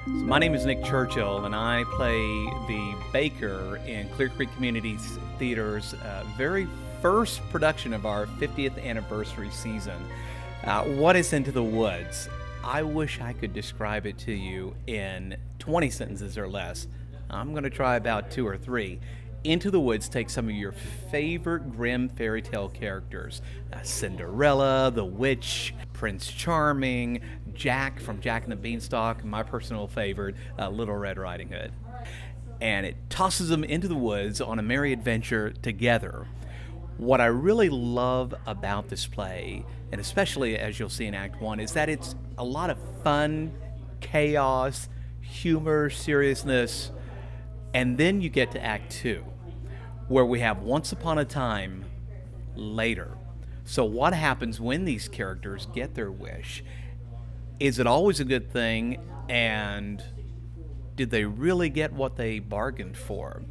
So my name is Nick Churchill, and I play the baker in Clear Creek Community Theater's very first production of our 50th anniversary season. What is Into the Woods? I wish I could describe it to you in 20 sentences or less. I'm going to try about 2 or 3. Into the Woods takes some of your favorite grim fairy tale characters. Cinderella, the Witch, Prince Charming, Jack from Jack and the Beanstalk, and my personal favorite, Little Red Riding Hood. And it tosses them into the woods on a merry adventure together. What I really love about this play, and especially as you'll see in Act 1, is that it's a lot of fun, chaos, humor, seriousness, and then you get to Act 2, where we have Once Upon a Time later. So what happens when these characters get their wish? Is it always a good thing? And did they really get what they bargained for?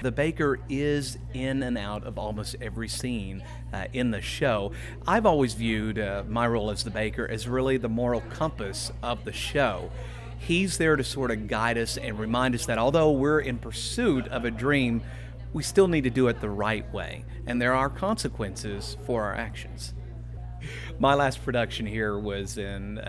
The baker is in and out of almost every scene in the show. I've always viewed my role as the baker as really the moral compass of the show. He's there to sort of guide us and remind us that although we're in pursuit of a dream, we still need to do it the right way, and there are consequences for our actions. My last production here was in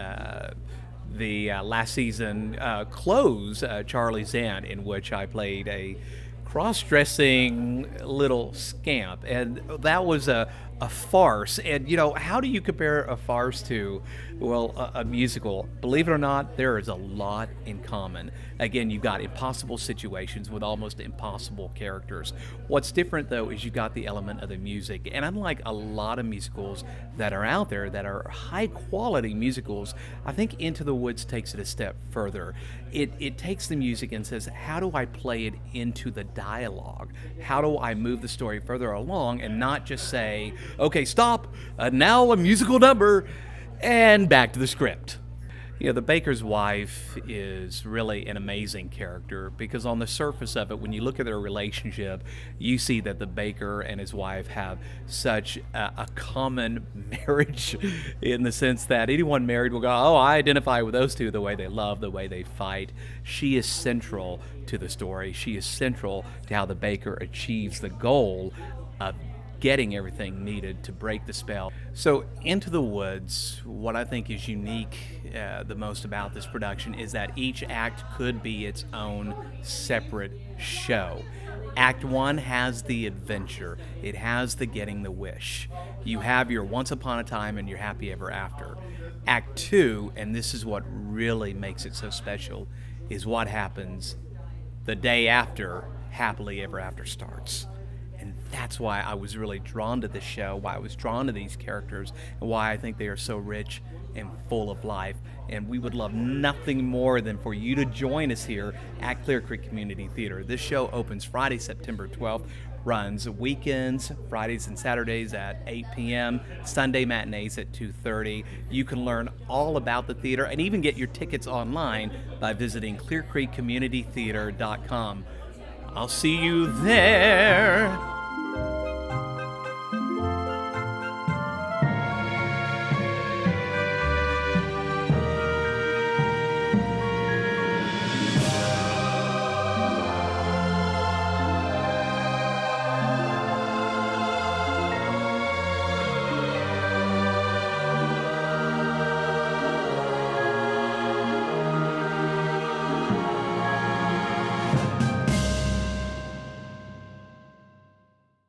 the last season Close, Charlie's Aunt, in which I played a cross-dressing little scamp, and that was a farce. And you know, how do you compare a farce to, well, a musical? Believe it or not, there is a lot in common. Again, you've got impossible situations with almost impossible characters. What's different though is you got the element of the music, and unlike a lot of musicals that are out there that are high quality musicals, I think Into the Woods takes it a step further. It takes the music and says, how do I play it into the dialogue? How do I move the story further along and not just say, okay, stop, now a musical number, and back to the script. You know, the baker's wife is really an amazing character because on the surface of it, when you look at their relationship, you see that the baker and his wife have such a common marriage in the sense that anyone married will go, oh, I identify with those two, the way they love, the way they fight. She is central to the story. She is central to how the baker achieves the goal of getting everything needed to break the spell. So Into the Woods, what I think is unique the most about this production is that each act could be its own separate show. Act 1 has the adventure. It has the getting the wish. You have your Once Upon a Time and your Happy Ever After. Act 2, and this is what really makes it so special, is what happens the day after Happily Ever After starts. And that's why I was really drawn to this show, why I was drawn to these characters, and why I think they are so rich and full of life. And we would love nothing more than for you to join us here at Clear Creek Community Theater. This show opens Friday, September 12th, runs weekends, Fridays and Saturdays at 8 p.m., Sunday matinees at 2:30. You can learn all about the theater and even get your tickets online by visiting clearcreekcommunitytheater.com. I'll see you there.